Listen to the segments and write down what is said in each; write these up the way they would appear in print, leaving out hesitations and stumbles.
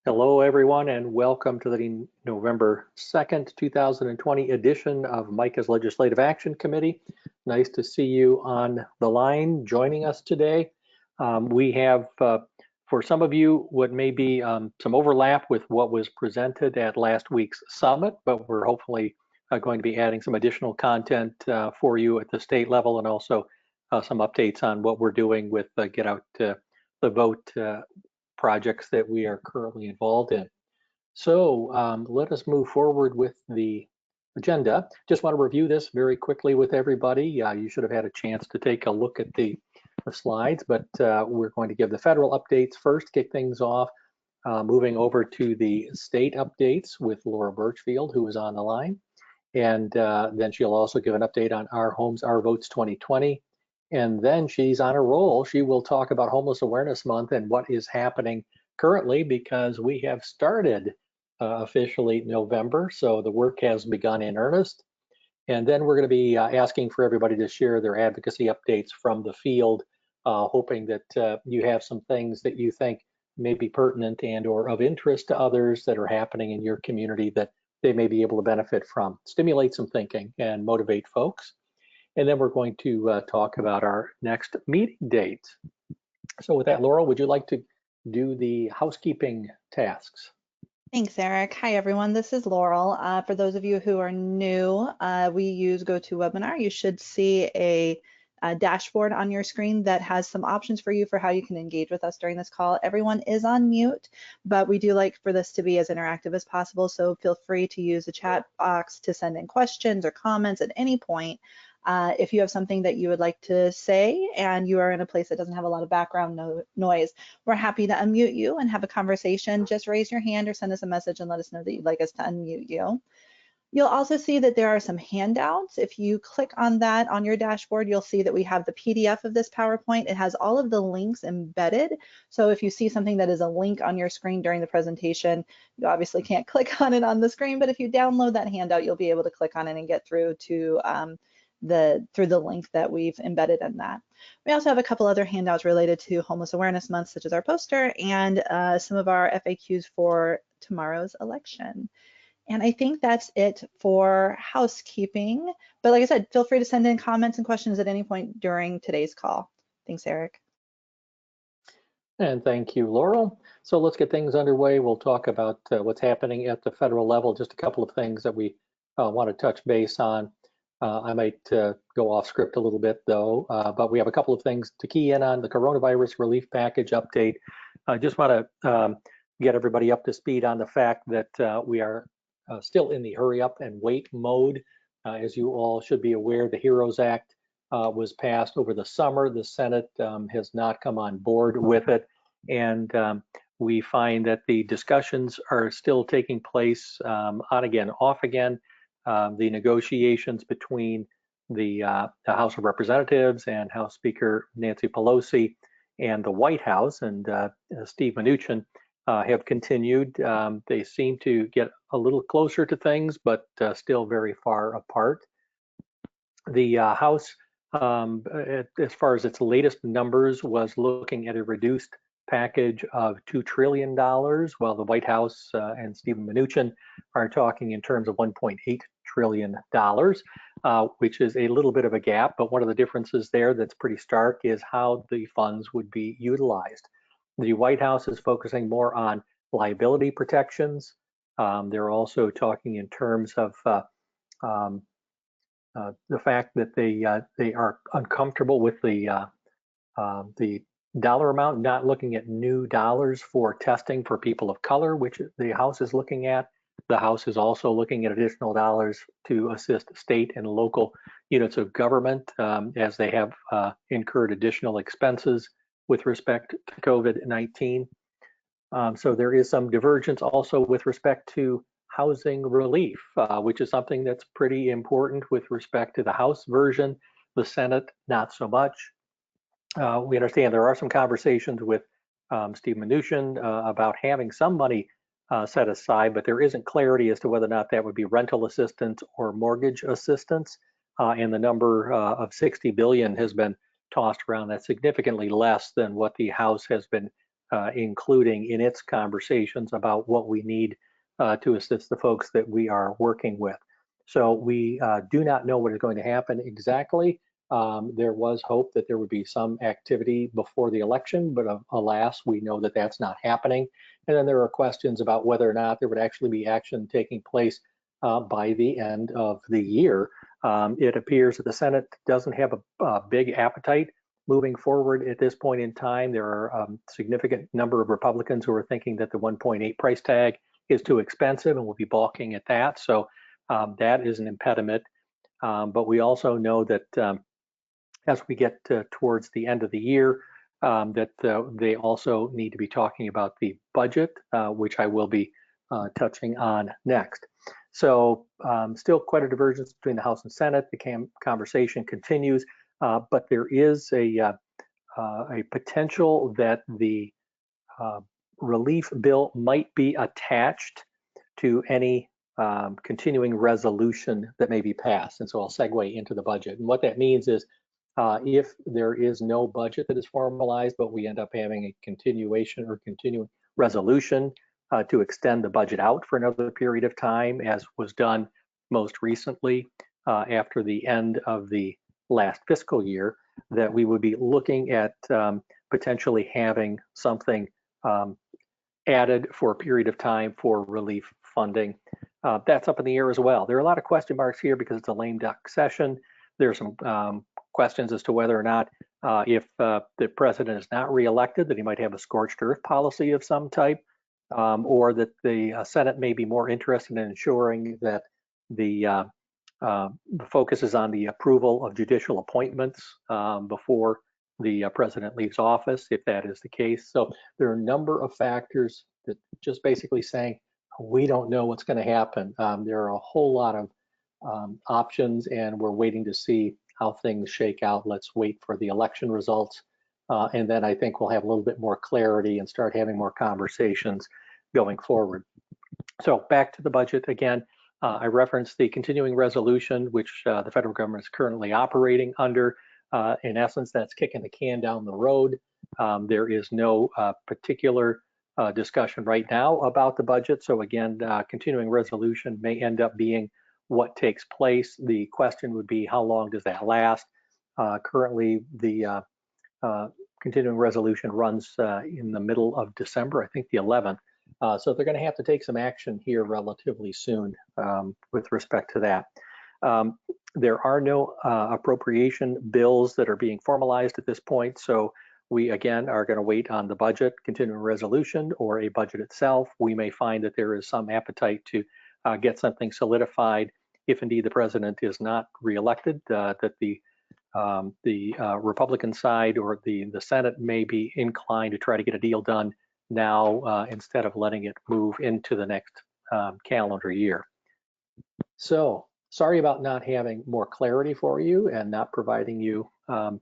Hello, everyone, and welcome to the November 2nd, 2020 edition of MICA's Legislative Action Committee. Nice to see you on the line joining us today. We have, for some of you, what may be some overlap with what was presented at last week's summit, but we're hopefully going to be adding some additional content for you at the state level and also some updates on what we're doing with Get Out the Vote projects that we are currently involved in. So let us move forward with the agenda. Just want to review this very quickly with everybody. You should have had a chance to take a look at the slides, but we're going to give the federal updates first, kick things off, moving over to the state updates with Laura Birchfield, who is on the line. And then she'll also give an update on Our Homes, Our Votes 2020. And then she's on a roll. She will talk about Homeless Awareness Month and what is happening currently because we have started officially November. So the work has begun in earnest. And then we're going to be asking for everybody to share their advocacy updates from the field, hoping that you have some things that you think may be pertinent and or of interest to others that are happening in your community that they may be able to benefit from, stimulate some thinking and motivate folks. And then we're going to talk about our next meeting date. So with that, Laurel, would you like to do the housekeeping tasks? Thanks, Eric. Hi, everyone. This is Laurel. For those of you who are new, we use GoToWebinar. You should see a dashboard on your screen that has some options for you for how you can engage with us during this call. Everyone is on mute, but we do like for this to be as interactive as possible. So feel free to use the chat box to send in questions or comments at any point. If you have something that you would like to say and you are in a place that doesn't have a lot of background noise, we're happy to unmute you and have a conversation. Just raise your hand or send us a message and let us know that you'd like us to unmute you. You'll also see that there are some handouts. If you click on that on your dashboard, you'll see that we have the PDF of this PowerPoint. It has all of the links embedded. So if you see something that is a link on your screen during the presentation, you obviously can't click on it on the screen, but if you download that handout, you'll be able to click on it and get through to through the link that we've embedded in that. We also have a couple other handouts related to Homeless Awareness Month, such as our poster and some of our FAQs for tomorrow's election. And I think that's it for housekeeping. But like I said, feel free to send in comments and questions at any point during today's call. Thanks, Eric. And thank you, Laurel. So let's get things underway. We'll talk about what's happening at the federal level, just a couple of things that we want to touch base on. I might go off script a little bit though, but we have a couple of things to key in on. The coronavirus relief package update. I just want to get everybody up to speed on the fact that we are still in the hurry up and wait mode. As you all should be aware, the HEROES Act was passed over the summer. The Senate has not come on board with it. And we find that the discussions are still taking place on again, off again. The negotiations between the House of Representatives and House Speaker Nancy Pelosi and the White House and Steve Mnuchin have continued. They seem to get a little closer to things, but still very far apart. The House, as far as its latest numbers, was looking at a reduced package of $2 trillion, while the White House and Stephen Mnuchin are talking in terms of $1.8 trillion, which is a little bit of a gap. But one of the differences there that's pretty stark is how the funds would be utilized. The White House is focusing more on liability protections. They're also talking in terms of the fact that they are uncomfortable with the dollar amount, not looking at new dollars for testing for people of color, which the House is looking at. The House is also looking at additional dollars to assist state and local units of government as they have incurred additional expenses with respect to COVID-19. So there is some divergence also with respect to housing relief, which is something that's pretty important with respect to the House version, the Senate, not so much. We understand there are some conversations with Steve Mnuchin about having some money set aside, but there isn't clarity as to whether or not that would be rental assistance or mortgage assistance. And the number of 60 billion has been tossed around. That's significantly less than what the House has been including in its conversations about what we need to assist the folks that we are working with. So we do not know what is going to happen exactly. There was hope that there would be some activity before the election, but alas, we know that that's not happening. And then there are questions about whether or not there would actually be action taking place by the end of the year. It appears that the Senate doesn't have a big appetite moving forward at this point in time. There are a significant number of Republicans who are thinking that the 1.8 price tag is too expensive and will be balking at that. So that is an impediment. But we also know that as we get towards the end of the year, that they also need to be talking about the budget, which I will be touching on next. So still quite a divergence between the House and Senate. The conversation continues, but there is a potential that the relief bill might be attached to any continuing resolution that may be passed. And so I'll segue into the budget. And what that means is if there is no budget that is formalized, but we end up having a continuation or continuing resolution to extend the budget out for another period of time, as was done most recently after the end of the last fiscal year, that we would be looking at potentially having something added for a period of time for relief funding. That's up in the air as well. There are a lot of question marks here because it's a lame duck session. There's some questions as to whether or not if the president is not reelected, that he might have a scorched earth policy of some type, or that the Senate may be more interested in ensuring that the focus is on the approval of judicial appointments before the president leaves office, if that is the case. So there are a number of factors that just basically saying, we don't know what's going to happen. There are a whole lot of options, and we're waiting to see how things shake out. Let's wait for the election results. And then I think we'll have a little bit more clarity and start having more conversations going forward. So back to the budget again. I referenced the continuing resolution, which the federal government is currently operating under. In essence, that's kicking the can down the road. There is no particular discussion right now about the budget. So again, continuing resolution may end up being what takes place. The question would be, how long does that last? Currently, the continuing resolution runs in the middle of December, I think the 11th. So they're going to have to take some action here relatively soon with respect to that. There are no appropriation bills that are being formalized at this point. So we, again, are going to wait on the budget, continuing resolution, or a budget itself. We may find that there is some appetite to get something solidified if indeed the president is not reelected, that the Republican side or the Senate may be inclined to try to get a deal done now instead of letting it move into the next calendar year. So sorry about not having more clarity for you and not providing you, a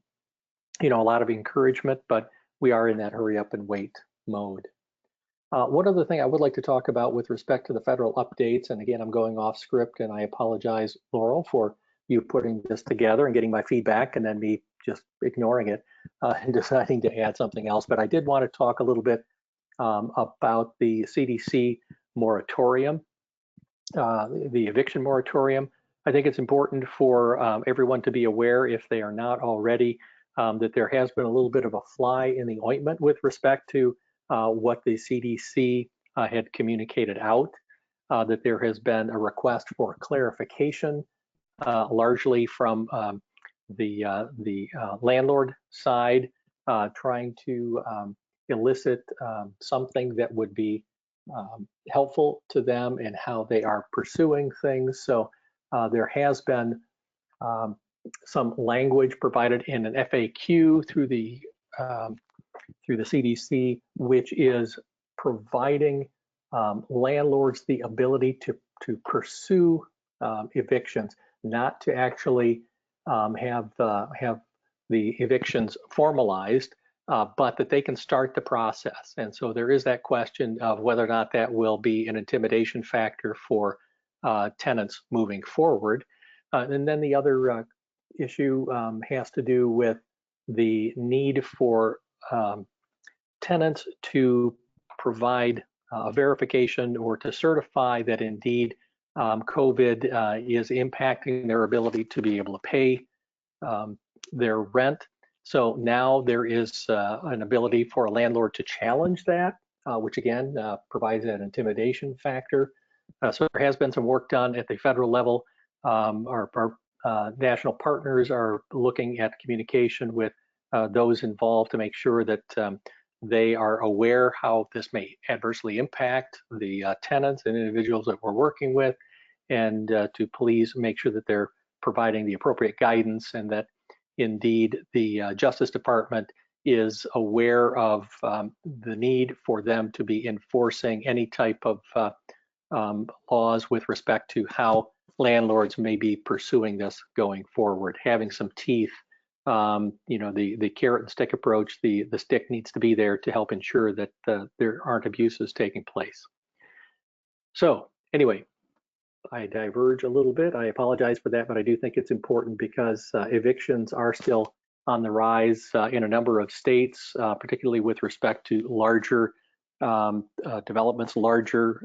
lot of encouragement, but we are in that hurry up and wait mode. One other thing I would like to talk about with respect to the federal updates, and again, I'm going off script, and I apologize, Laurel, for you putting this together and getting my feedback and then me just ignoring it and deciding to add something else. But I did want to talk a little bit about the CDC moratorium, the eviction moratorium. I think it's important for everyone to be aware, if they are not already, that there has been a little bit of a fly in the ointment with respect to what the CDC had communicated out, that there has been a request for clarification, largely from the landlord side, trying to elicit something that would be helpful to them in how they are pursuing things. So there has been some language provided in an FAQ through the CDC, which is providing landlords the ability to pursue evictions, not to actually have the evictions formalized, but that they can start the process. And so there is that question of whether or not that will be an intimidation factor for tenants moving forward. And then the other issue has to do with the need for tenants to provide a verification or to certify that indeed COVID is impacting their ability to be able to pay their rent. So now there is an ability for a landlord to challenge that, which again provides that intimidation factor. So there has been some work done at the federal level. Our national partners are looking at communication with those involved to make sure that they are aware how this may adversely impact the tenants and individuals that we're working with, and to please make sure that they're providing the appropriate guidance, and that indeed the Justice Department is aware of the need for them to be enforcing any type of laws with respect to how landlords may be pursuing this going forward, having some teeth. The carrot and stick approach, the stick needs to be there to help ensure that there aren't abuses taking place. So anyway, I diverge a little bit. I apologize for that, but I do think it's important because evictions are still on the rise in a number of states, particularly with respect to larger developments, larger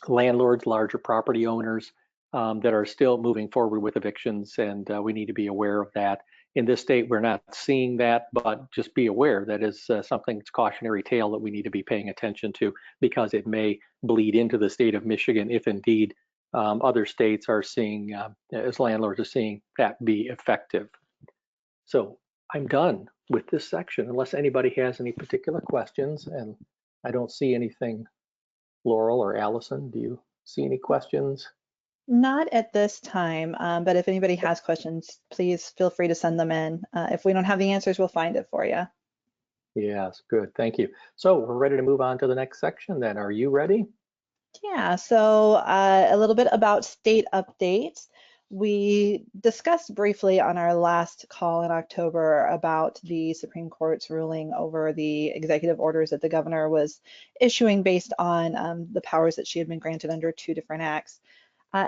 landlords, larger property owners that are still moving forward with evictions, and we need to be aware of that. In this state, we're not seeing that, but just be aware that is something, it's a cautionary tale that we need to be paying attention to, because it may bleed into the state of Michigan if indeed other states are seeing, as landlords are seeing that be effective. So I'm done with this section, unless anybody has any particular questions, and I don't see anything. Laurel or Allison, do you see any questions? Not at this time, but if anybody has questions, please feel free to send them in. If we don't have the answers, we'll find it for you. Yes, good, thank you. So we're ready to move on to the next section then. Are you ready? Yeah, so a little bit about state updates. We discussed briefly on our last call in October about the Supreme Court's ruling over the executive orders that the governor was issuing based on the powers that she had been granted under 2 different acts.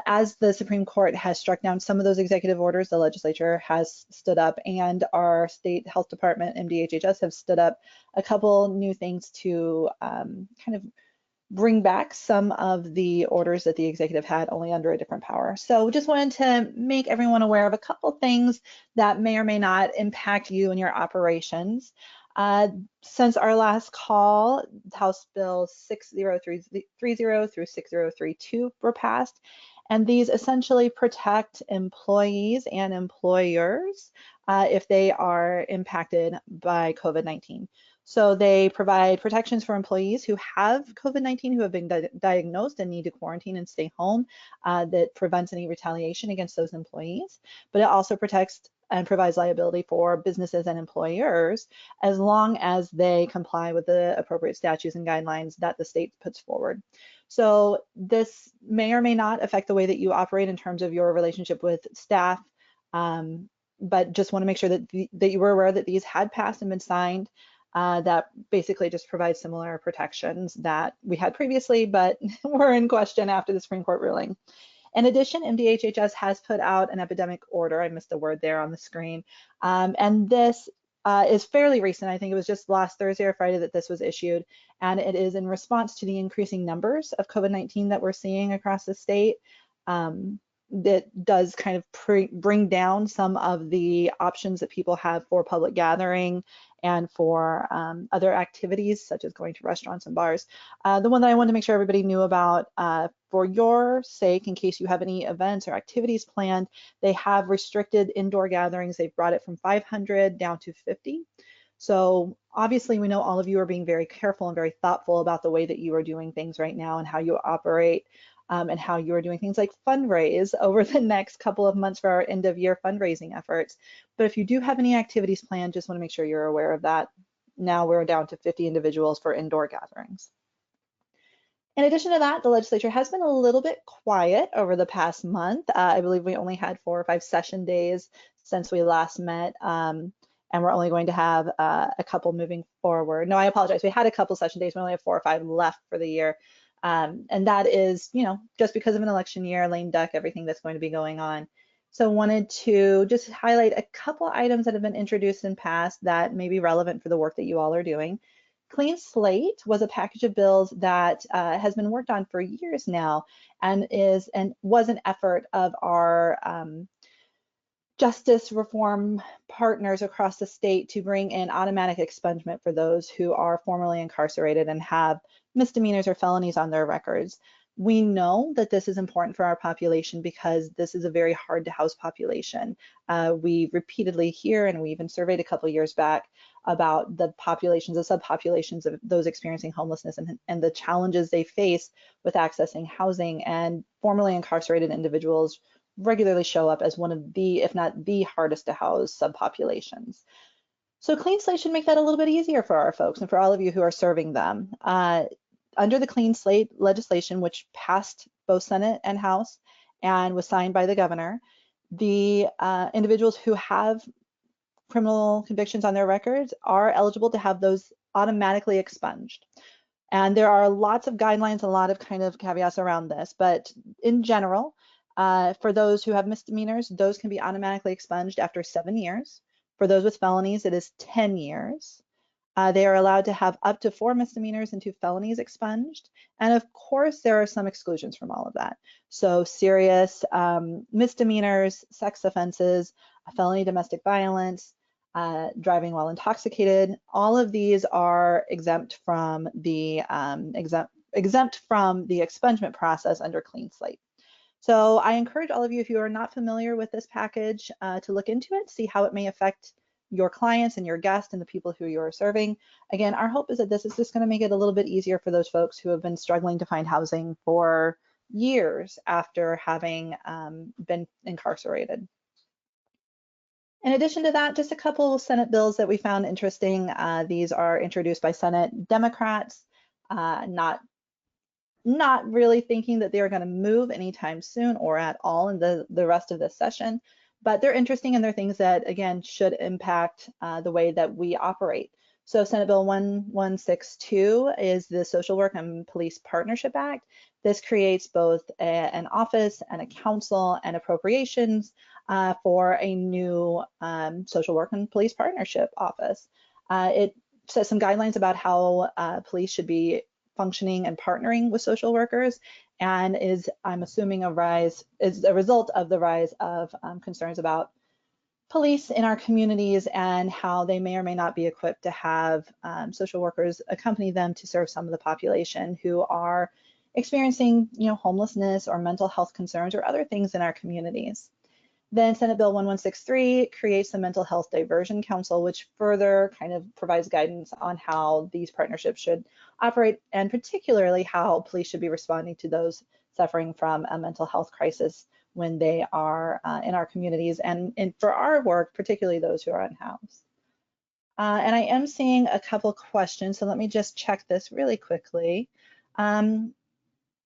As the Supreme Court has struck down some of those executive orders, the legislature has stood up, and our state health department, MDHHS, have stood up a couple new things to kind of bring back some of the orders that the executive had, only under a different power. So just wanted to make everyone aware of a couple things that may or may not impact you and your operations. Since our last call, House Bill 60330 through 6032 were passed, and these essentially protect employees and employers if they are impacted by COVID-19. So they provide protections for employees who have COVID-19, who have been diagnosed and need to quarantine and stay home, that prevents any retaliation against those employees. But it also protects and provides liability for businesses and employers as long as they comply with the appropriate statutes and guidelines that the state puts forward. So this may or may not affect the way that you operate in terms of your relationship with staff, but just want to make sure that that you were aware that these had passed and been signed. That basically just provides similar protections that we had previously, but were in question after the Supreme Court ruling. In addition, MDHHS has put out an epidemic order. I missed a word there on the screen. And this is fairly recent. I think it was just last Thursday or Friday that this was issued. And it is in response to the increasing numbers of COVID-19 that we're seeing across the state. That does kind of bring down some of the options that people have for public gathering and for other activities, such as going to restaurants and bars. The one that I wanted to make sure everybody knew about, for your sake, in case you have any events or activities planned, they have restricted indoor gatherings. They've brought it from 500 down to 50. So obviously, we know all of you are being very careful and very thoughtful about the way that you are doing things right now and how you operate. And how you are doing things like fundraise over the next couple of months for our end of year fundraising efforts. But if you do have any activities planned, just want to make sure you're aware of that. Now we're down to 50 individuals for indoor gatherings. In addition to that, the legislature has been a little bit quiet over the past month. I believe we only had 4 or 5 session days since we last met. And we're only going to have a couple moving forward. No, I apologize. We had a couple session days. We only have 4 or 5 left for the year. And that is, just because of an election year, lame duck, everything that's going to be going on. So wanted to just highlight a couple items that have been introduced and passed that may be relevant for the work that you all are doing. Clean Slate was a package of bills that has been worked on for years now and was an effort of our justice reform partners across the state to bring in automatic expungement for those who are formerly incarcerated and have misdemeanors or felonies on their records. We know that this is important for our population because this is a very hard to house population. We repeatedly hear, and we even surveyed a couple years back, about the populations, the subpopulations of those experiencing homelessness and the challenges they face with accessing housing. And formerly incarcerated individuals regularly show up as one of the, if not the hardest to house subpopulations. So Clean Slate should make that a little bit easier for our folks and for all of you who are serving them. Under the Clean Slate legislation, which passed both Senate and House and was signed by the governor, the individuals who have criminal convictions on their records are eligible to have those automatically expunged. And there are lots of guidelines, a lot of kind of caveats around this, but in general, for those who have misdemeanors, those can be automatically expunged after 7 years. For those with felonies, it is 10 years. They are allowed to have up to 4 misdemeanors and 2 felonies expunged. And of course, there are some exclusions from all of that. So serious misdemeanors, sex offenses, felony domestic violence, driving while intoxicated, all of these are exempt from the expungement process under Clean Slate. So I encourage all of you, if you are not familiar with this package, to look into it, see how it may affect your clients and your guests and the people who you're serving. Again, our hope is that this is just going to make it a little bit easier for those folks who have been struggling to find housing for years after having been incarcerated. In addition to that, just a couple of Senate bills that we found interesting. These are introduced by Senate Democrats, not really thinking that they're going to move anytime soon or at all in the rest of this session, but they're interesting and they're things that, again, should impact the way that we operate. So Senate Bill 1162 is the Social Work and Police Partnership Act. This creates both an office and a council and appropriations for a new social work and police partnership office. It sets some guidelines about how police should be functioning and partnering with social workers, and is, I'm assuming, is a result of the rise of concerns about police in our communities and how they may or may not be equipped to have social workers accompany them to serve some of the population who are experiencing, homelessness or mental health concerns or other things in our communities. Then Senate Bill 1163 creates the Mental Health Diversion Council, which further kind of provides guidance on how these partnerships should operate, and particularly how police should be responding to those suffering from a mental health crisis when they are in our communities, and for our work, particularly those who are unhoused. And I am seeing a couple questions, so let me just check this really quickly.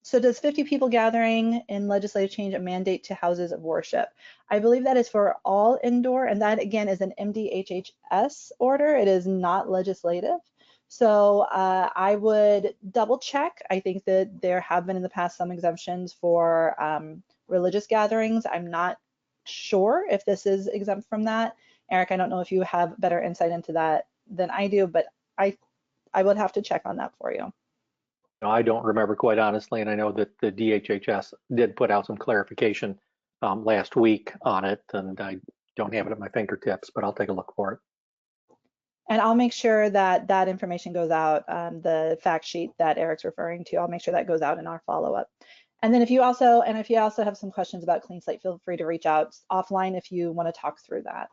So does 50 people gathering in legislative change a mandate to houses of worship? I believe that is for all indoor, and that again is an MDHHS order. It is not legislative. So I would double check. I think that there have been in the past some exemptions for religious gatherings. I'm not sure if this is exempt from that. Eric, I don't know if you have better insight into that than I do, but I would have to check on that for you. I don't remember, quite honestly, and I know that the DHHS did put out some clarification last week on it, and I don't have it at my fingertips, but I'll take a look for it. And I'll make sure that that information goes out, the fact sheet that Eric's referring to, I'll make sure that goes out in our follow-up. And then if you also have some questions about Clean Slate, feel free to reach out offline if you want to talk through that.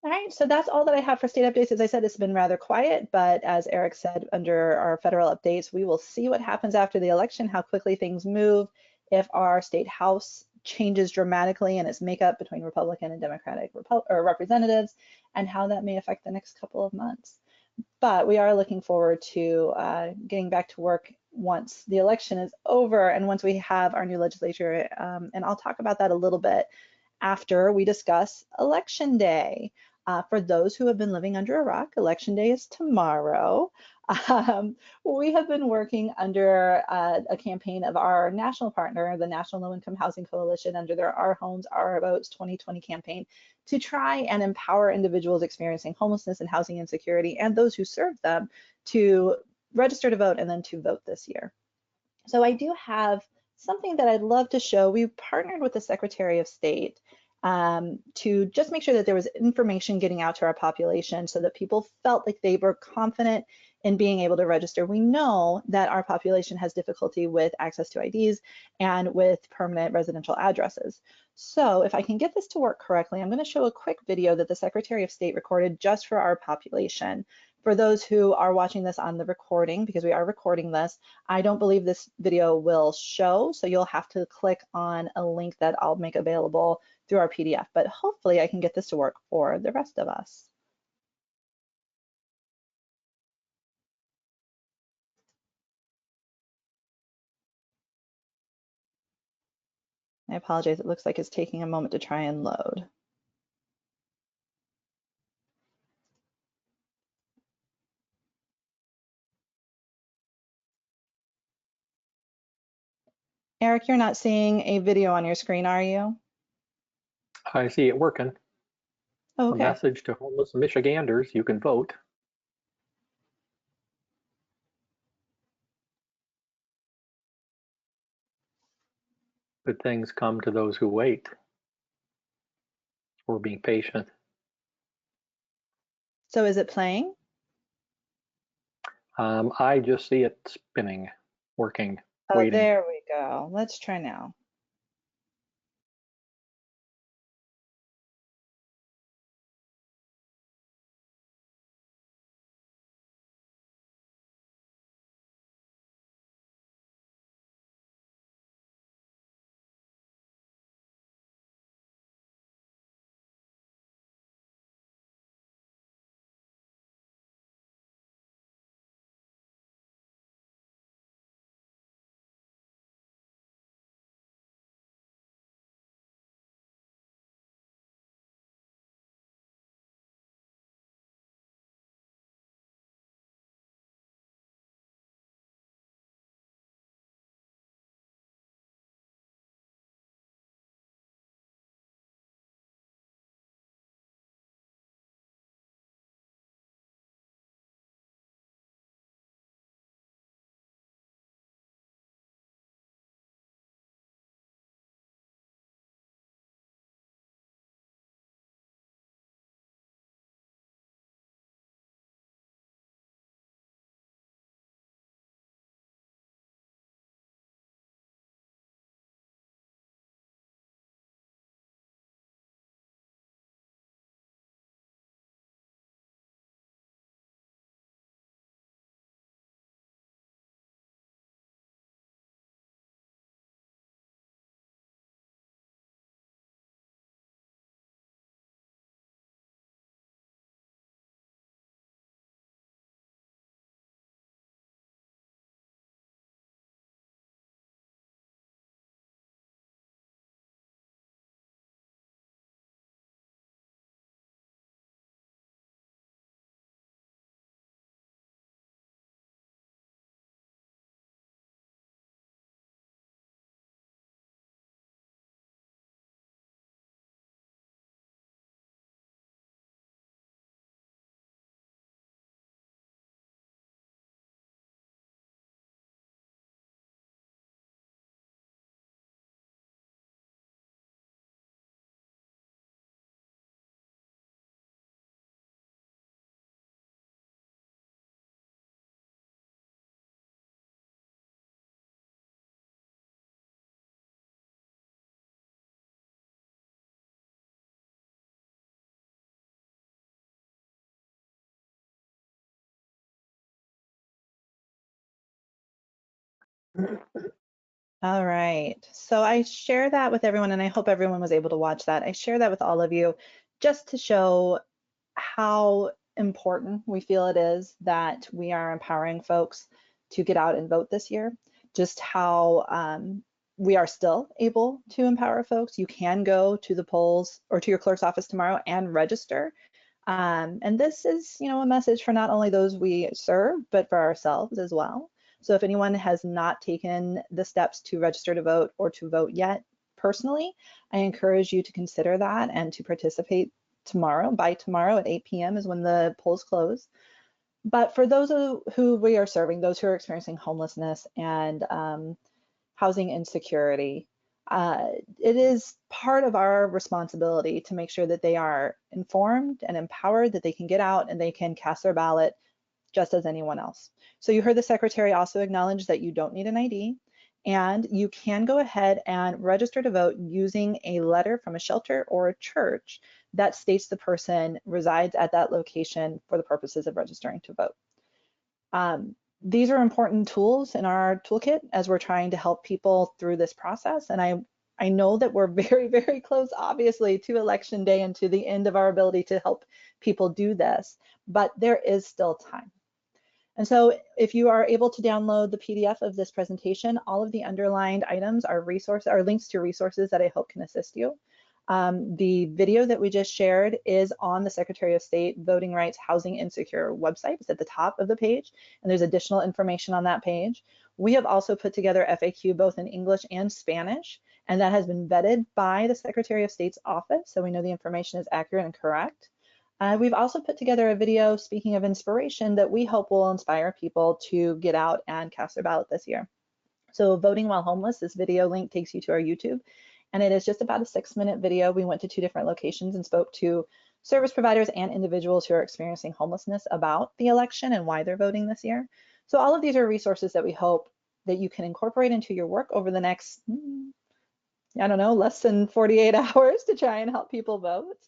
All right, so that's all that I have for state updates. As I said, it's been rather quiet, but as Eric said, under our federal updates, we will see what happens after the election, how quickly things move, if our state house changes dramatically in its makeup between Republican and Democratic representatives, and how that may affect the next couple of months. But we are looking forward to getting back to work once the election is over and once we have our new legislature, and I'll talk about that a little bit after we discuss Election Day. For those who have been living under a rock, Election Day is tomorrow. We have been working under a campaign of our national partner, the National Low Income Housing Coalition, under their Our Homes, Our Votes 2020 campaign, to try and empower individuals experiencing homelessness and housing insecurity and those who serve them to register to vote and then to vote this year. So I do have something that I'd love to show. We partnered with the Secretary of State to just make sure that there was information getting out to our population so that people felt like they were confident in being able to register. We know that our population has difficulty with access to IDs and with permanent residential addresses. So if I can get this to work correctly, I'm going to show a quick video that the Secretary of State recorded just for our population. For those who are watching this on the recording, because we are recording this, I don't believe this video will show, so you'll have to click on a link that I'll make available through our PDF, but hopefully I can get this to work for the rest of us. I apologize, it looks like it's taking a moment to try and load. Eric, you're not seeing a video on your screen, are you? I see it working. Oh, A okay. message to homeless Michiganders, you can vote. Good things come to those who wait. We're being patient. So is it playing? I just see it spinning, working, Oh, waiting. there we go. Let's try now. All right, so I share that with everyone, and I hope everyone was able to watch that. I share that with all of you just to show how important we feel it is that we are empowering folks to get out and vote this year, just how we are still able to empower folks. You can go to the polls or to your clerk's office tomorrow and register. And this is, a message for not only those we serve, but for ourselves as well. So if anyone has not taken the steps to register to vote or to vote yet personally, I encourage you to consider that and to participate tomorrow. By tomorrow at 8 p.m. is when the polls close. But for those who we are serving, those who are experiencing homelessness and housing insecurity, it is part of our responsibility to make sure that they are informed and empowered, that they can get out and they can cast their ballot just as anyone else. So you heard the secretary also acknowledge that you don't need an ID, and you can go ahead and register to vote using a letter from a shelter or a church that states the person resides at that location for the purposes of registering to vote. These are important tools in our toolkit as we're trying to help people through this process. And I know that we're very, very close, obviously, to election day and to the end of our ability to help people do this, but there is still time. And so if you are able to download the PDF of this presentation, all of the underlined items are links to resources that I hope can assist you. The video that we just shared is on the Secretary of State Voting Rights Housing Insecure website. It's at the top of the page, and there's additional information on that page. We have also put together FAQ both in English and Spanish, and that has been vetted by the Secretary of State's office, so we know the information is accurate and correct. We've also put together a video, speaking of inspiration, that we hope will inspire people to get out and cast their ballot this year. So Voting While Homeless, this video link takes you to our YouTube, and it is just about a 6-minute video. We went to 2 different locations and spoke to service providers and individuals who are experiencing homelessness about the election and why they're voting this year. So all of these are resources that we hope that you can incorporate into your work over the next, I don't know, less than 48 hours to try and help people vote.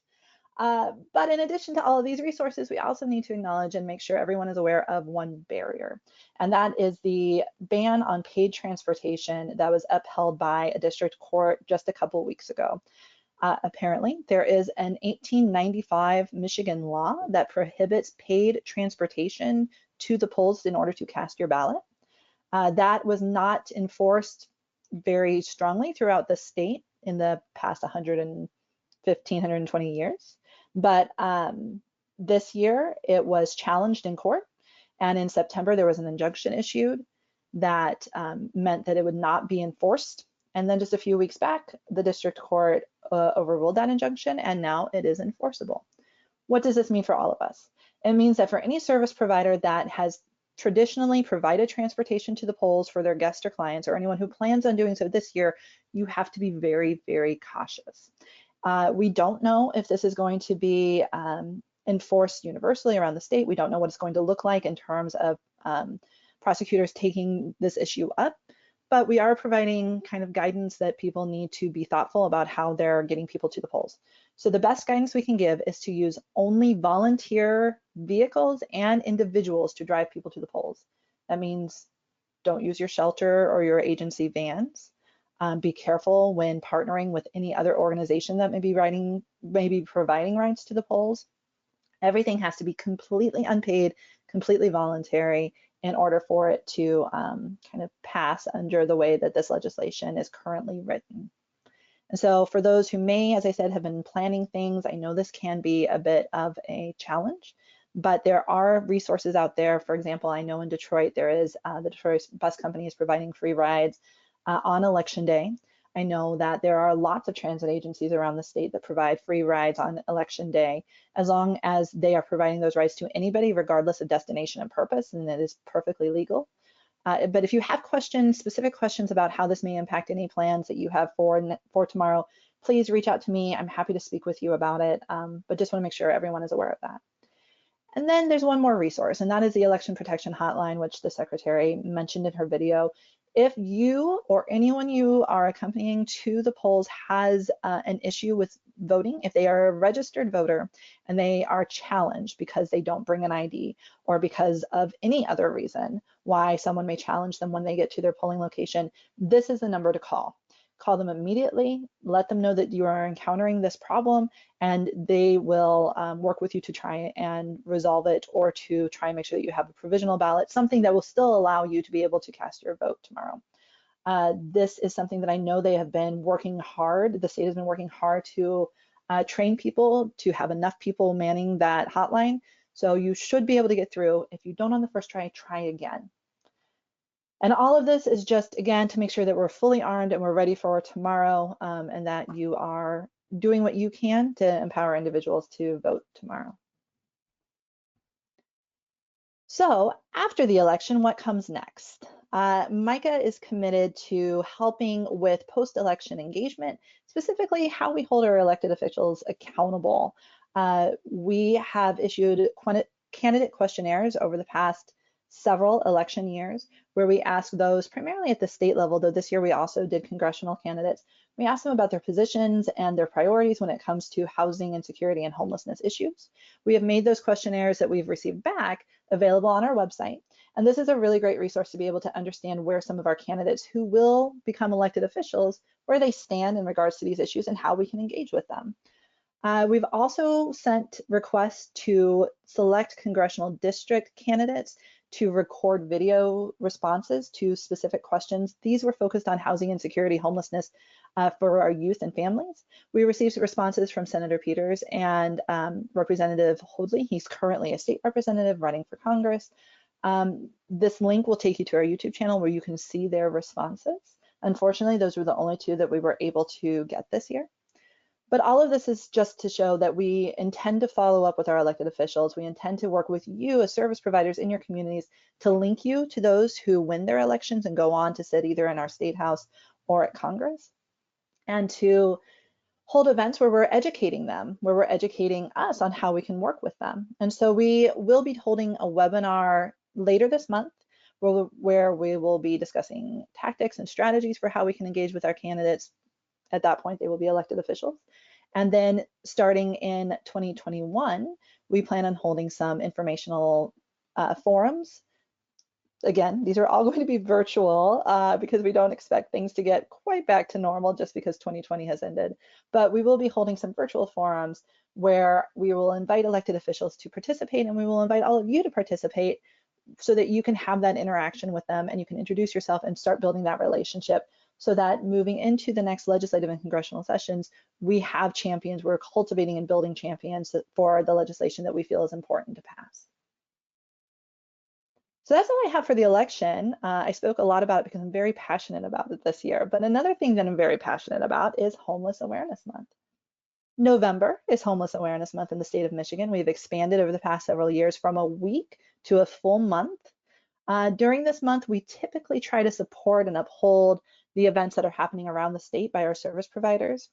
But in addition to all of these resources, we also need to acknowledge and make sure everyone is aware of one barrier, and that is the ban on paid transportation that was upheld by a district court just a couple weeks ago. Apparently, there is an 1895 Michigan law that prohibits paid transportation to the polls in order to cast your ballot. That was not enforced very strongly throughout the state in the past 120 years. But this year it was challenged in court, and in September there was an injunction issued that meant that it would not be enforced. And then just a few weeks back, the district court overruled that injunction, and now it is enforceable. What does this mean for all of us? It means that for any service provider that has traditionally provided transportation to the polls for their guests or clients, or anyone who plans on doing so this year, you have to be very, very cautious. We don't know if this is going to be enforced universally around the state. We don't know what it's going to look like in terms of prosecutors taking this issue up, but we are providing kind of guidance that people need to be thoughtful about how they're getting people to the polls. So the best guidance we can give is to use only volunteer vehicles and individuals to drive people to the polls. That means don't use your shelter or your agency vans. Be careful when partnering with any other organization that may be providing rides to the polls. Everything has to be completely unpaid, completely voluntary in order for it to kind of pass under the way that this legislation is currently written. And so for those who may, as I said, have been planning things, I know this can be a bit of a challenge, but there are resources out there. For example, I know in Detroit, there is the Detroit Bus Company is providing free rides on election day. I know that there are lots of transit agencies around the state that provide free rides on election day, as long as they are providing those rides to anybody, regardless of destination and purpose, and it is perfectly legal. But if you have questions, specific questions about how this may impact any plans that you have for tomorrow, please reach out to me. I'm happy to speak with you about it, but just want to make sure everyone is aware of that. And then there's one more resource, and that is the Election Protection Hotline, which the Secretary mentioned in her video. If you or anyone you are accompanying to the polls has an issue with voting, if they are a registered voter and they are challenged because they don't bring an ID or because of any other reason why someone may challenge them when they get to their polling location, this is the number to call. Call them immediately, let them know that you are encountering this problem, and they will work with you to try and resolve it, or to try and make sure that you have a provisional ballot, something that will still allow you to be able to cast your vote tomorrow. This is something that I know they have been working hard, the state has been working hard to train people to have enough people manning that hotline. So you should be able to get through. If you don't on the first try, try again. And all of this is just, again, to make sure that we're fully armed and we're ready for tomorrow, and that you are doing what you can to empower individuals to vote tomorrow. So after the election, what comes next? MICAH is committed to helping with post-election engagement, specifically how we hold our elected officials accountable. We have issued candidate questionnaires over the past several election years where we ask those primarily at the state level, though this year we also did congressional candidates. We ask them about their positions and their priorities when it comes to housing and security and homelessness issues. We have made those questionnaires that we've received back available on our website. And this is a really great resource to be able to understand where some of our candidates who will become elected officials, where they stand in regards to these issues and how we can engage with them. We've also sent requests to select congressional district candidates to record video responses to specific questions. These were focused on housing insecurity, homelessness for our youth and families. We received responses from Senator Peters and Representative Hoadley. He's currently a state representative running for Congress. This link will take you to our YouTube channel where you can see their responses. Unfortunately, those were the only two that we were able to get this year. But all of this is just to show that we intend to follow up with our elected officials. We intend to work with you as service providers in your communities to link you to those who win their elections and go on to sit either in our state house or at Congress, and to hold events where we're educating them, where we're educating us on how we can work with them. And so we will be holding a webinar later this month where we will be discussing tactics and strategies for how we can engage with our candidates. At that point, they will be elected officials. And then starting in 2021, we plan on holding some informational forums. Again, these are all going to be virtual because we don't expect things to get quite back to normal just because 2020 has ended. But we will be holding some virtual forums where we will invite elected officials to participate, and we will invite all of you to participate so that you can have that interaction with them and you can introduce yourself and start building that relationship, so that moving into the next legislative and congressional sessions, we have champions. We're cultivating and building champions for the legislation that we feel is important to pass. So that's all I have for the election. I spoke a lot about it because I'm very passionate about it this year. But another thing that I'm very passionate about is Homeless Awareness Month. November is Homeless Awareness Month in the state of Michigan. We've expanded over the past several years from a week to a full month. During this month, we typically try to support and uphold the events that are happening around the state by our service providers.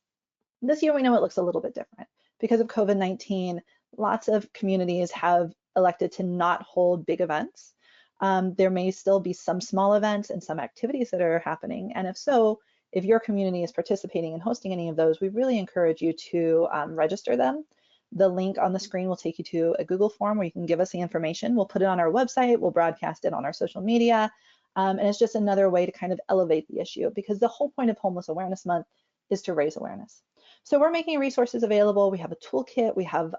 This year, we know it looks a little bit different. Because of COVID-19, lots of communities have elected to not hold big events. There may still be some small events and some activities that are happening. And if so, if your community is participating and hosting any of those, we really encourage you to register them. The link on the screen will take you to a Google form where you can give us the information. We'll put it on our website, we'll broadcast it on our social media, and it's just another way to kind of elevate the issue, because the whole point of Homeless Awareness Month is to raise awareness. So we're making resources available. We have a toolkit, we have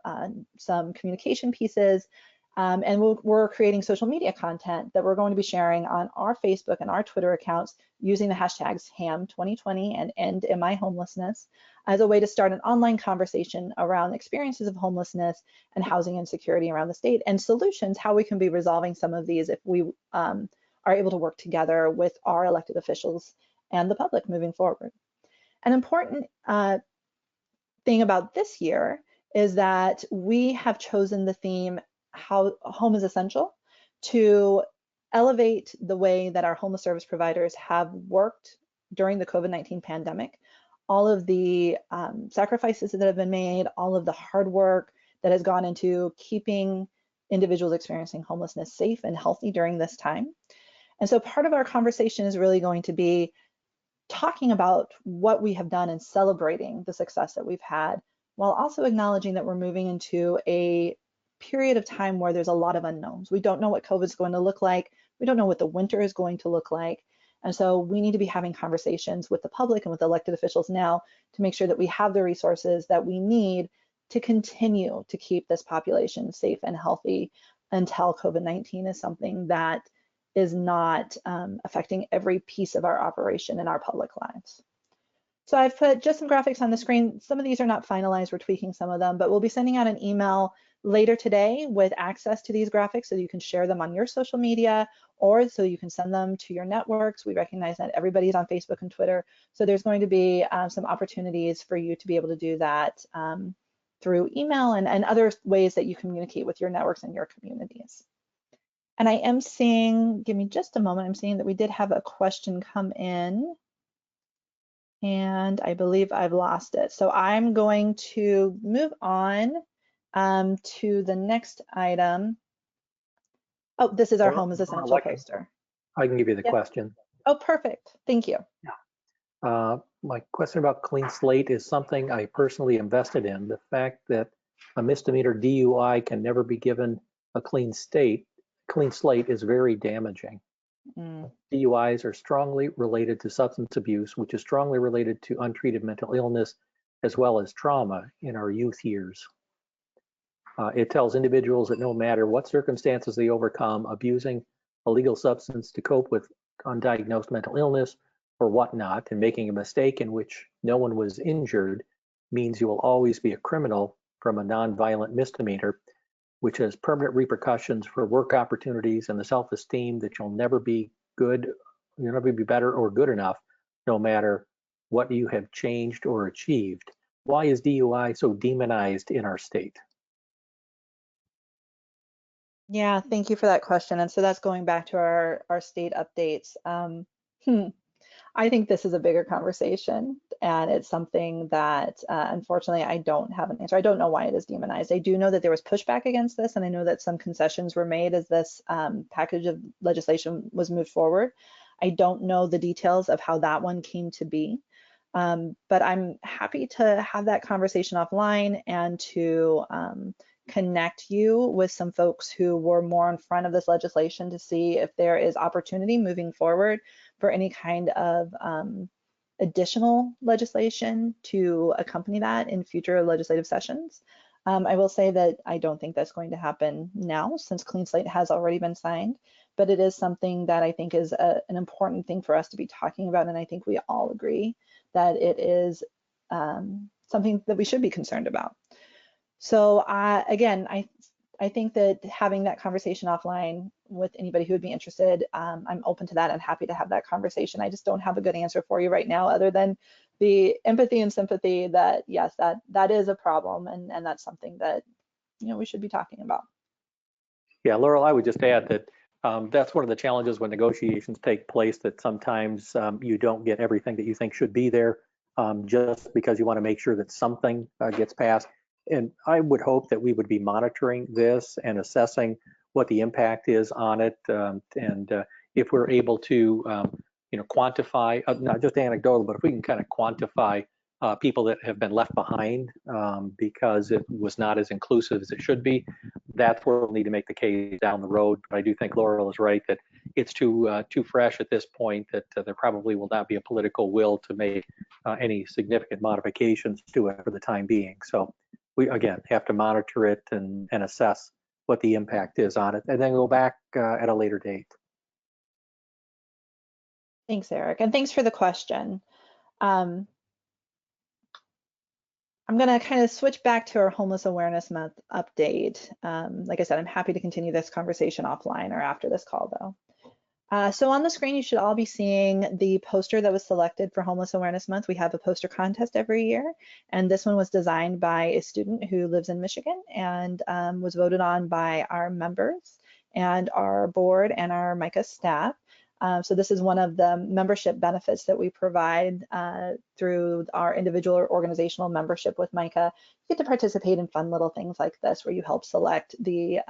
some communication pieces, and we're creating social media content that we're going to be sharing on our Facebook and our Twitter accounts using the hashtags HAM2020 and EndMIHomelessness as a way to start an online conversation around experiences of homelessness and housing insecurity around the state, and solutions, how we can be resolving some of these if we are able to work together with our elected officials and the public moving forward. An important thing about this year is that we have chosen the theme, how home is essential, to elevate the way that our homeless service providers have worked during the COVID-19 pandemic. All of the sacrifices that have been made, all of the hard work that has gone into keeping individuals experiencing homelessness safe and healthy during this time. And so part of our conversation is really going to be talking about what we have done and celebrating the success that we've had, while also acknowledging that we're moving into a period of time where there's a lot of unknowns. We don't know what COVID is going to look like. We don't know what the winter is going to look like. And so we need to be having conversations with the public and with elected officials now to make sure that we have the resources that we need to continue to keep this population safe and healthy until COVID-19 is something that is not affecting every piece of our operation in our public lives. So I've put just some graphics on the screen. Some of these are not finalized. We're tweaking some of them, but we'll be sending out an email later today with access to these graphics so you can share them on your social media or so you can send them to your networks. We recognize that everybody's on Facebook and Twitter. So there's going to be some opportunities for you to be able to do that through email and other ways that you communicate with your networks and your communities. And I am seeing, give me just a moment, I'm seeing that we did have a question come in. And I believe I've lost it. So I'm going to move on to the next item. Oh, this is our Home is Essential poster. I can give you the Yep. question. Oh, perfect. Thank you. Yeah. My question about clean slate is something I personally invested in. The fact that a misdemeanor DUI can never be given a clean slate is very damaging. DUIs are strongly related to substance abuse, which is strongly related to untreated mental illness, as well as trauma in our youth years. It tells individuals that no matter what circumstances they overcome, abusing a legal substance to cope with undiagnosed mental illness or whatnot, and making a mistake in which no one was injured means you will always be a criminal from a nonviolent misdemeanor, which has permanent repercussions for work opportunities and the self-esteem that you'll never be good, you'll never be better or good enough, no matter what you have changed or achieved. Why is DUI so demonized in our state? Yeah, thank you for that question. And so that's going back to our state updates. I think this is a bigger conversation, and it's something that unfortunately I don't have an answer. I don't know why it is demonized. I do know that there was pushback against this, and I know that some concessions were made as this package of legislation was moved forward. I don't know the details of how that one came to be, but I'm happy to have that conversation offline and to connect you with some folks who were more in front of this legislation to see if there is opportunity moving forward for any kind of additional legislation to accompany that in future legislative sessions. I will say that I don't think that's going to happen now since Clean Slate has already been signed, but it is something that I think is an important thing for us to be talking about, and I think we all agree that it is something that we should be concerned about. So again, I think that having that conversation offline with anybody who would be interested, I'm open to that and happy to have that conversation. I just don't have a good answer for you right now other than the empathy and sympathy that yes, that is a problem and that's something that we should be talking about. Yeah, Laurel, I would just add that that's one of the challenges when negotiations take place, that sometimes you don't get everything that you think should be there just because you want to make sure that something gets passed. And I would hope that we would be monitoring this and assessing what the impact is on it. And if we're able to, quantify, not just anecdotal, but if we can kind of quantify people that have been left behind because it was not as inclusive as it should be, that's where we'll need to make the case down the road. But I do think Laurel is right that it's too fresh at this point, that there probably will not be a political will to make any significant modifications to it for the time being. So we, again, have to monitor it and assess what the impact is on it, and then go back at a later date. Thanks, Eric, and thanks for the question. I'm going to kind of switch back to our Homeless Awareness Month update. Like I said, I'm happy to continue this conversation offline or after this call, though. So on the screen, you should all be seeing the poster that was selected for Homeless Awareness Month. We have a poster contest every year, and this one was designed by a student who lives in Michigan and was voted on by our members and our board and our MCAH staff. So this is one of the membership benefits that we provide through our individual or organizational membership with MCAH. You get to participate in fun little things like this where you help select the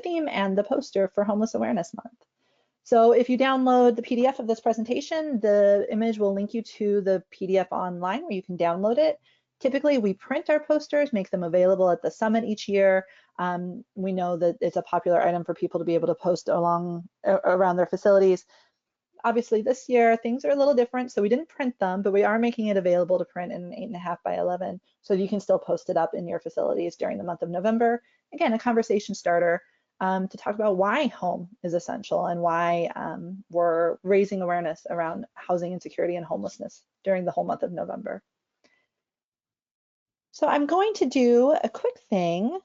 theme and the poster for Homeless Awareness Month. So if you download the PDF of this presentation, the image will link you to the PDF online where you can download it. Typically, we print our posters, make them available at the summit each year. We know that it's a popular item for people to be able to post around their facilities. Obviously, this year, things are a little different, so we didn't print them, but we are making it available to print in an 8.5 by 11, so you can still post it up in your facilities during the month of November. Again, a conversation starter. to talk about why home is essential and why we're raising awareness around housing insecurity and homelessness during the whole month of November. So I'm going to do a quick thing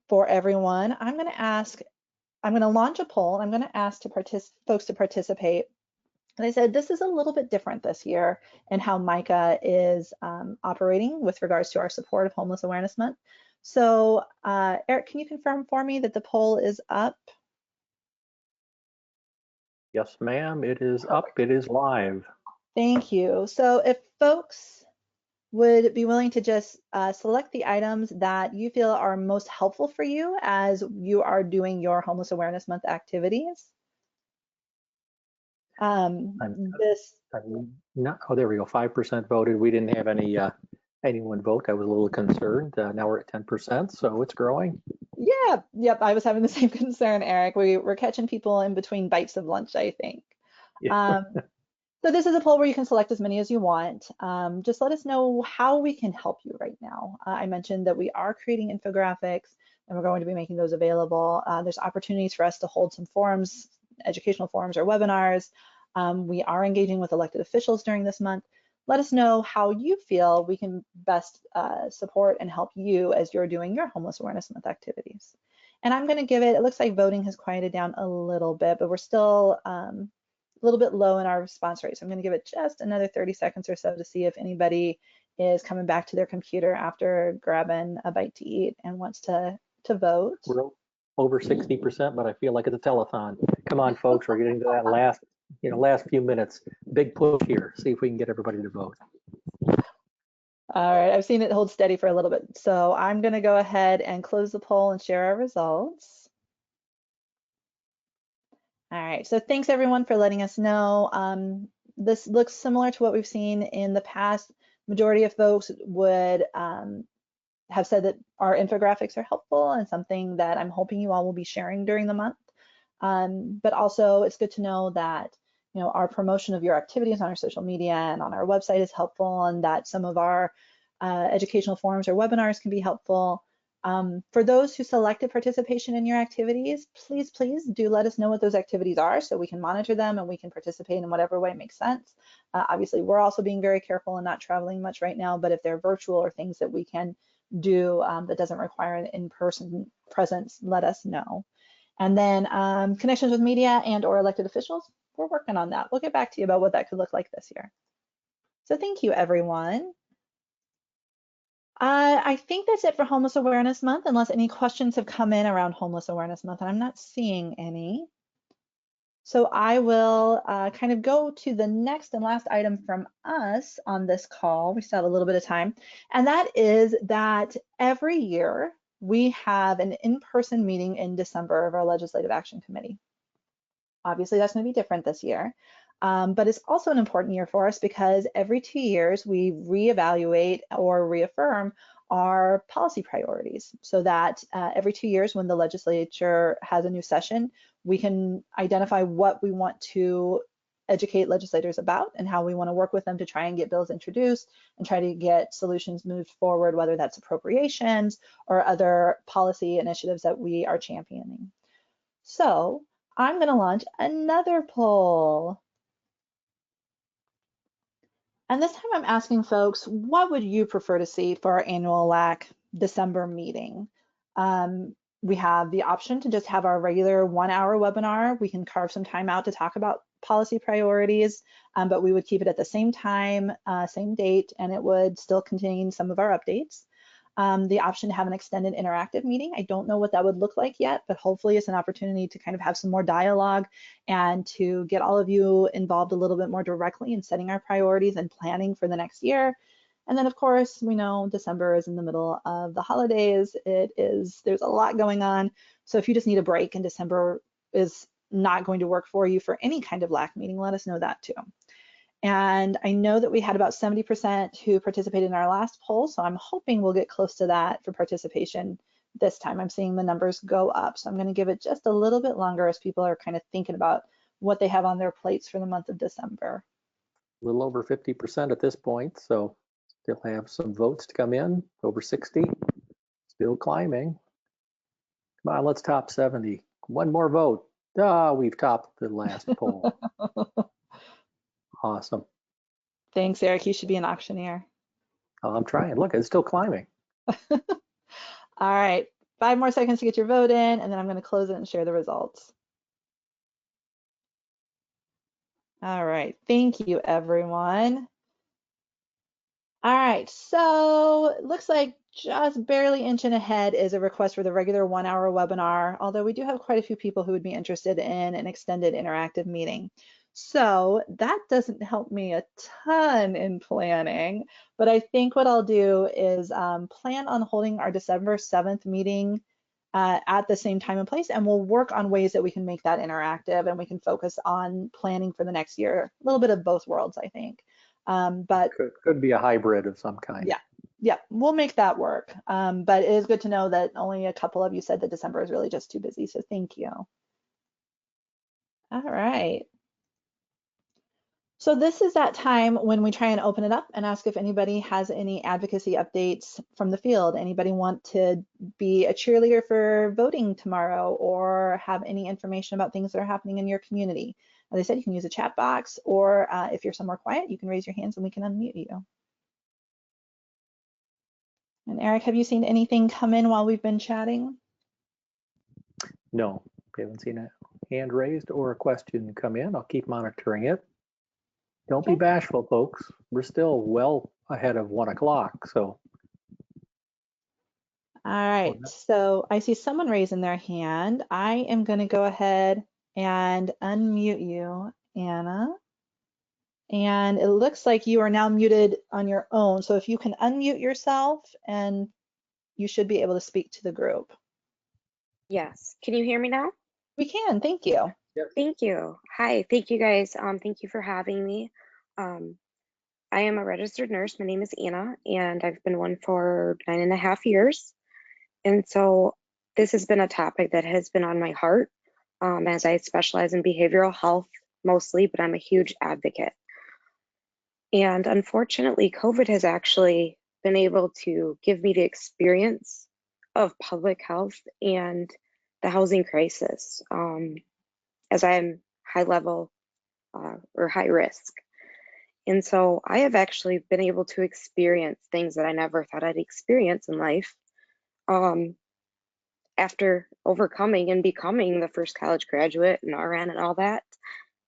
for everyone. I'm going to launch a poll. I'm going to ask folks to participate. And I said, this is a little bit different this year in how MICAH is operating with regards to our support of Homeless Awareness Month. So Eric, can you confirm for me that the poll is up? Yes, ma'am, it is up, it is live. Thank you. So if folks would be willing to just select the items that you feel are most helpful for you as you are doing your Homeless Awareness Month activities. I'm not, oh, there we go, 5% voted. We didn't have anyone vote. I was a little concerned. Now we're at 10%, so it's growing. Yeah, yep, I was having the same concern, Eric. We're catching people in between bites of lunch, I think. Yeah. So this is a poll where you can select as many as you want. Just let us know how we can help you right now. I mentioned that we are creating infographics and we're going to be making those available. There's opportunities for us to hold some forums, educational forums or webinars. We are engaging with elected officials during this month. Let us know how you feel we can best support and help you as you're doing your Homeless Awareness Month activities. And I'm going to give it looks like voting has quieted down a little bit, but we're still a little bit low in our response rate. So I'm going to give it just another 30 seconds or so to see if anybody is coming back to their computer after grabbing a bite to eat and wants to vote. We're over 60%, but I feel like it's a telethon. Come on, folks, we're getting to that last few minutes. Big push here. See if we can get everybody to vote. All right, I've seen it hold steady for a little bit. So I'm going to go ahead and close the poll and share our results. All right, so thanks everyone for letting us know. This looks similar to what we've seen in the past. Majority of folks would have said that our infographics are helpful and something that I'm hoping you all will be sharing during the month. But also it's good to know that our promotion of your activities on our social media and on our website is helpful, and that some of our educational forums or webinars can be helpful. For those who selected participation in your activities, please do let us know what those activities are so we can monitor them and we can participate in whatever way makes sense. Obviously, we're also being very careful and not traveling much right now, but if they're virtual or things that we can do that doesn't require an in-person presence, let us know. And then connections with media and or elected officials, we're working on that. We'll get back to you about what that could look like this year. So thank you, everyone. I think that's it for Homeless Awareness Month, unless any questions have come in around Homeless Awareness Month, and I'm not seeing any. So I will kind of go to the next and last item from us on this call. We still have a little bit of time, and that is that every year we have an in-person meeting in December of our Legislative Action Committee. Obviously, that's going to be different this year. But it's also an important year for us because every 2 years we reevaluate or reaffirm our policy priorities so that every 2 years when the legislature has a new session, we can identify what we want to educate legislators about and how we want to work with them to try and get bills introduced and try to get solutions moved forward, whether that's appropriations or other policy initiatives that we are championing. So I'm going to launch another poll. And this time I'm asking folks, what would you prefer to see for our annual LAC December meeting? We have the option to just have our regular 1-hour webinar. We can carve some time out to talk about policy priorities, but we would keep it at the same time, same date, and it would still contain some of our updates. The option to have an extended interactive meeting. I don't know what that would look like yet, but hopefully it's an opportunity to kind of have some more dialogue and to get all of you involved a little bit more directly in setting our priorities and planning for the next year. And then of course, we know December is in the middle of the holidays. There's a lot going on. So if you just need a break and December is not going to work for you for any kind of LAC meeting, let us know that too. And I know that we had about 70% who participated in our last poll, so I'm hoping we'll get close to that for participation this time. I'm seeing the numbers go up, so I'm going to give it just a little bit longer as people are kind of thinking about what they have on their plates for the month of December. A little over 50% at this point, so still have some votes to come in, over 60, still climbing. Come on, let's top 70. One more vote. Ah, we've topped the last poll. Awesome. Thanks, Eric. You should be an auctioneer. Oh, I'm trying. Look, it's still climbing. All right, 5 more seconds to get your vote in, and then I'm going to close it and share the results. All right, thank you, everyone. All right, so it looks like just barely inching ahead is a request for the regular 1-hour webinar, although we do have quite a few people who would be interested in an extended interactive meeting. So that doesn't help me a ton in planning, but I think what I'll do is plan on holding our December 7th meeting at the same time and place, and we'll work on ways that we can make that interactive and we can focus on planning for the next year. A little bit of both worlds, I think. But could be a hybrid of some kind. yeah, we'll make that work. But it is good to know that only a couple of you said that December is really just too busy, so thank you. All right. So this is that time when we try and open it up and ask if anybody has any advocacy updates from the field. Anybody want to be a cheerleader for voting tomorrow or have any information about things that are happening in your community? As I said, you can use a chat box, or if you're somewhere quiet, you can raise your hands and we can unmute you. And Eric, have you seen anything come in while we've been chatting? No, we haven't seen a hand raised or a question come in. I'll keep monitoring it. Don't be bashful, folks. We're still well ahead of 1 o'clock, so. All right, so I see someone raising their hand. I am going to go ahead and unmute you, Anna. And it looks like you are now muted on your own. So if you can unmute yourself, and you should be able to speak to the group. Yes. Can you hear me now? We can. Thank you. Yes. Thank you. Hi. Thank you, guys. Thank you for having me. I am a registered nurse. My name is Anna, and I've been one for 9.5 years. And so this has been a topic that has been on my heart, as I specialize in behavioral health mostly, but I'm a huge advocate. And unfortunately, COVID has actually been able to give me the experience of public health and the housing crisis, as I'm high level or high risk. And so I have actually been able to experience things that I never thought I'd experience in life, after overcoming and becoming the first college graduate and RN and all that.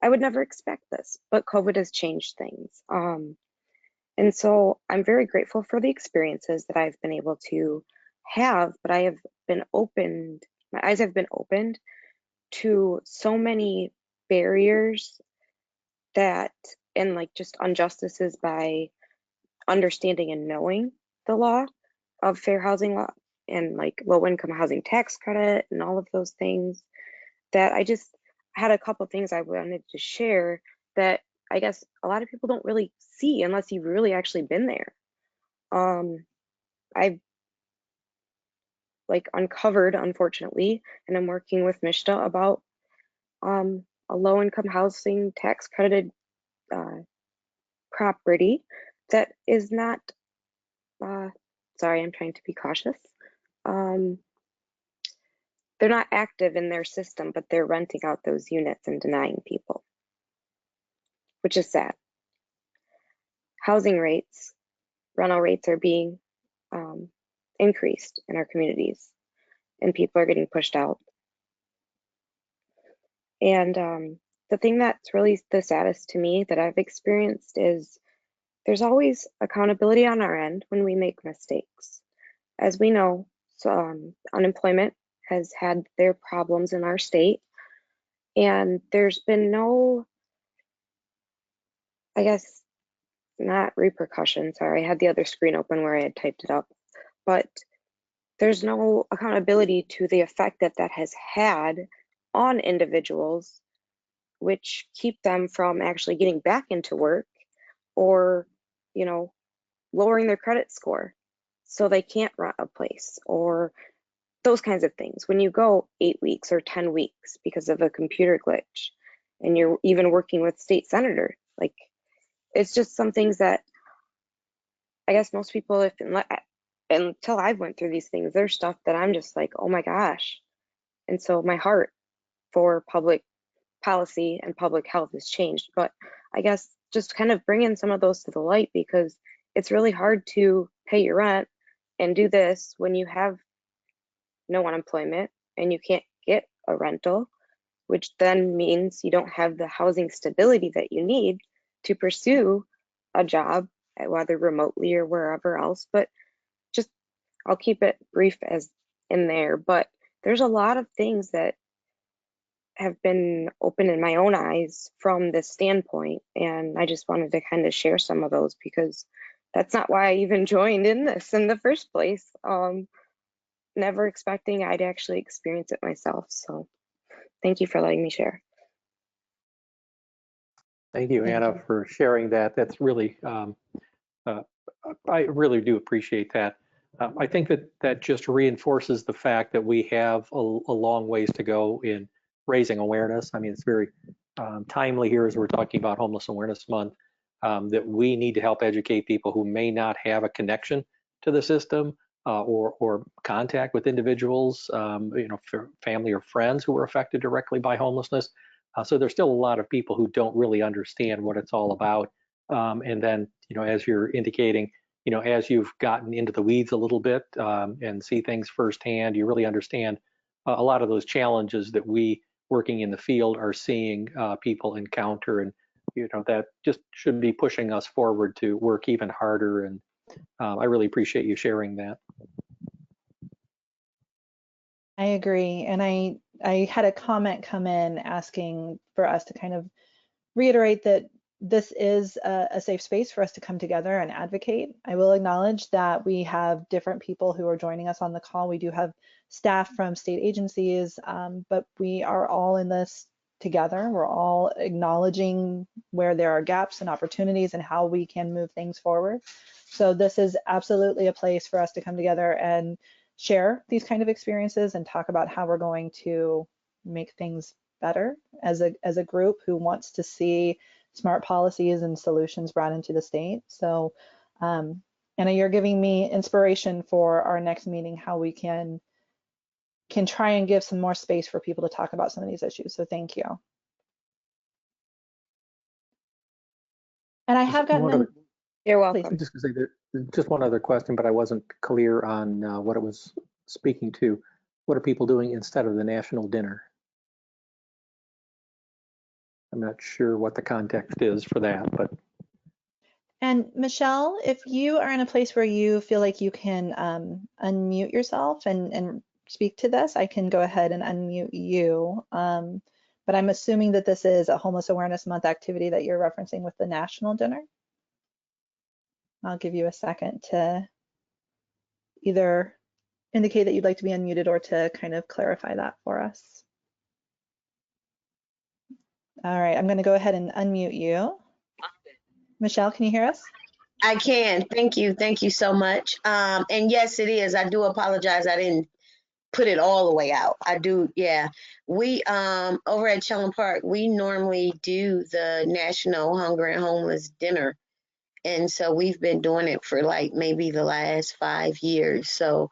I would never expect this, but COVID has changed things. And so I'm very grateful for the experiences that I've been able to have, but I have been opened, my eyes have been opened to so many barriers that, and like just injustices by understanding and knowing the law of fair housing law and like low income housing tax credit and all of those things, that I just had a couple things I wanted to share that I guess a lot of people don't really see unless you've really actually been there. I've like uncovered, unfortunately, and I'm working with Mishta about a low income housing tax credited property that is not, sorry, I'm trying to be cautious. They're not active in their system, but they're renting out those units and denying people, which is sad. Housing rates, rental rates are being increased in our communities, and people are getting pushed out. And the thing that's really the saddest to me that I've experienced is there's always accountability on our end when we make mistakes. As we know, so, unemployment has had their problems in our state, and there's been no, I guess, not repercussions. Sorry, I had the other screen open where I had typed it up, but there's no accountability to the effect that that has had on individuals, which keep them from actually getting back into work or, you know, lowering their credit score so they can't rent a place or those kinds of things. When you go 8 weeks or 10 weeks because of a computer glitch and you're even working with state senator, like it's just some things that I guess most people, if until I went through these things, there's stuff that I'm just like, oh my gosh, And so my heart for public policy and public health has changed. But I guess just kind of bringing some of those to the light, because it's really hard to pay your rent and do this when you have no unemployment and you can't get a rental, which then means you don't have the housing stability that you need to pursue a job, whether remotely or wherever else. But just, I'll keep it brief as in there, but there's a lot of things that have been open in my own eyes from this standpoint. And I just wanted to kind of share some of those, because that's not why I even joined in this in the first place. Never expecting I'd actually experience it myself. So thank you for letting me share. Thank you, Thank Anna, you. for sharing that. That's really, I really do appreciate that. I think that just reinforces the fact that we have a long ways to go in raising awareness. I mean, it's very timely here as we're talking about Homeless Awareness Month, that we need to help educate people who may not have a connection to the system or contact with individuals, family or friends who were affected directly by homelessness. So there's still a lot of people who don't really understand what it's all about. And then, as you're indicating, as you've gotten into the weeds a little bit and see things firsthand, you really understand a lot of those challenges that we working in the field are seeing people encounter. And, that just should be pushing us forward to work even harder. And I really appreciate you sharing that. I agree. And I had a comment come in asking for us to kind of reiterate that this is a safe space for us to come together and advocate. I will acknowledge that we have different people who are joining us on the call. We do have staff from state agencies, but we are all in this together. We're all acknowledging where there are gaps and opportunities and how we can move things forward. So this is absolutely a place for us to come together and share these kind of experiences and talk about how we're going to make things better as a group who wants to see smart policies and solutions brought into the state. So Anna, you're giving me inspiration for our next meeting, how we can try and give some more space for people to talk about some of these issues. So thank you. And I have gotten in. You're Please. welcome. Just to say just one other question, but I wasn't clear on what it was speaking to. What are people doing instead of the national dinner? I'm not sure what the context is for that, but. And Michelle, if you are in a place where you feel like you can unmute yourself and speak to this, I can go ahead and unmute you. But I'm assuming that this is a Homeless Awareness Month activity that you're referencing with the national dinner. I'll give you a second to either indicate that you'd like to be unmuted or to kind of clarify that for us. All right, I'm going to go ahead and unmute you. Michelle, can you hear us? I can. Thank you. Thank you so much. And yes, it is. I do apologize. I didn't put it all the way out. I do. Yeah. We over at Chelland Park, we normally do the National Hunger and Homeless Dinner. And so we've been doing it for like maybe the last 5 years. So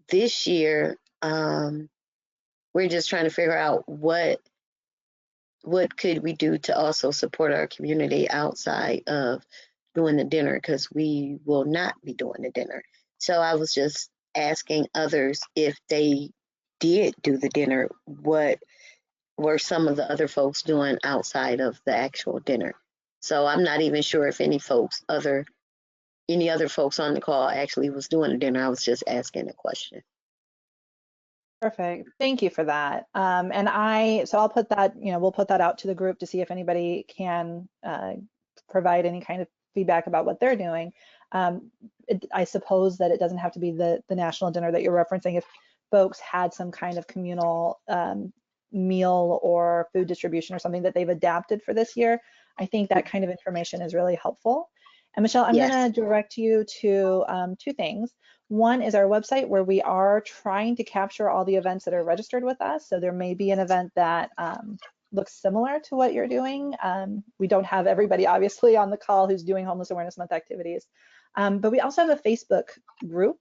this year, we're just trying to figure out what could we do to also support our community outside of doing the dinner, because we will not be doing the dinner. So I was just asking others if they did do the dinner, what were some of the other folks doing outside of the actual dinner. So I'm not even sure if any other folks on the call actually was doing the dinner. I was just asking a question. Perfect. Thank you for that. So I'll put that, we'll put that out to the group to see if anybody can provide any kind of feedback about what they're doing. I suppose that it doesn't have to be the national dinner that you're referencing. If folks had some kind of communal meal or food distribution or something that they've adapted for this year, I think that kind of information is really helpful. And Michelle, I'm Yes. going to direct you to 2 things. One is our website, where we are trying to capture all the events that are registered with us. So there may be an event that looks similar to what you're doing. We don't have everybody obviously on the call who's doing Homeless Awareness Month activities. But we also have a Facebook group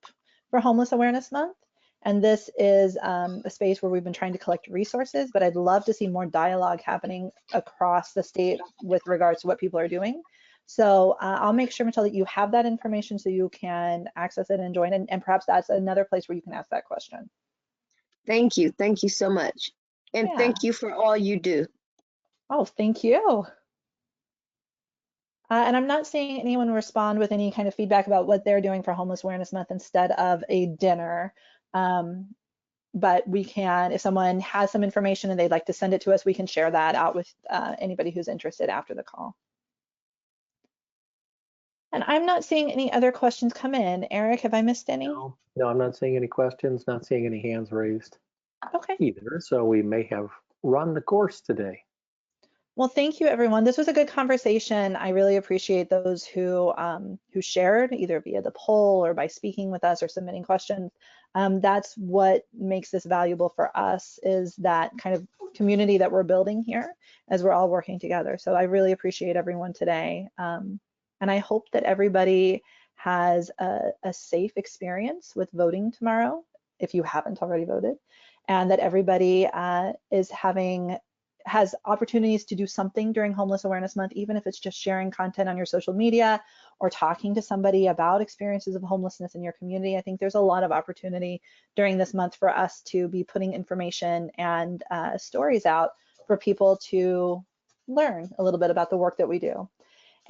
for Homeless Awareness Month. And this is a space where we've been trying to collect resources, but I'd love to see more dialogue happening across the state with regards to what people are doing. So I'll make sure, Michelle, that you have that information so you can access it and join, and perhaps that's another place where you can ask that question. Thank you. Thank you so much. And Yeah. thank you for all you do. Oh, thank you. And I'm not seeing anyone respond with any kind of feedback about what they're doing for Homeless Awareness Month instead of a dinner. But we can, if someone has some information and they'd like to send it to us, we can share that out with anybody who's interested after the call. And I'm not seeing any other questions come in. Eric, have I missed any? No, I'm not seeing any questions, not seeing any hands raised Okay. either. So we may have run the course today. Well, thank you, everyone. This was a good conversation. I really appreciate those who shared either via the poll or by speaking with us or submitting questions. That's what makes this valuable for us, is that kind of community that we're building here as we're all working together. So I really appreciate everyone today. And I hope that everybody has a safe experience with voting tomorrow, if you haven't already voted, and that everybody has opportunities to do something during Homeless Awareness Month, even if it's just sharing content on your social media or talking to somebody about experiences of homelessness in your community. I think there's a lot of opportunity during this month for us to be putting information and stories out for people to learn a little bit about the work that we do.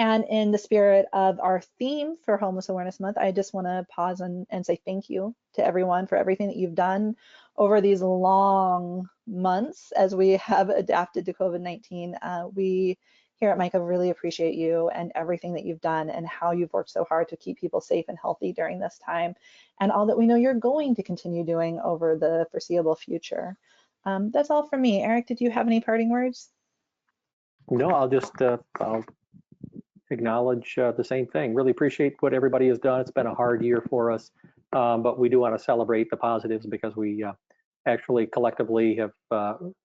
And in the spirit of our theme for Homeless Awareness Month, I just want to pause and say thank you to everyone for everything that you've done over these long months as we have adapted to COVID-19. We here at MICAH really appreciate you and everything that you've done and how you've worked so hard to keep people safe and healthy during this time, and all that we know you're going to continue doing over the foreseeable future. That's all from me. Eric, did you have any parting words? No, I'll acknowledge the same thing. Really appreciate what everybody has done. It's been a hard year for us, but we do want to celebrate the positives because we actually collectively have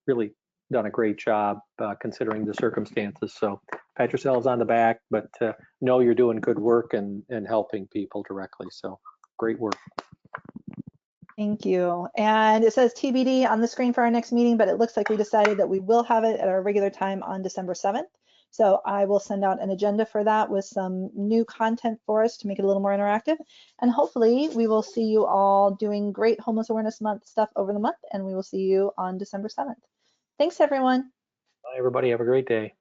really done a great job considering the circumstances. So pat yourselves on the back, but know you're doing good work and helping people directly. So great work. Thank you. And it says TBD on the screen for our next meeting, but it looks like we decided that we will have it at our regular time on December 7th. So I will send out an agenda for that with some new content for us to make it a little more interactive. And hopefully we will see you all doing great Homeless Awareness Month stuff over the month, and we will see you on December 7th. Thanks, everyone. Bye, everybody. Have a great day.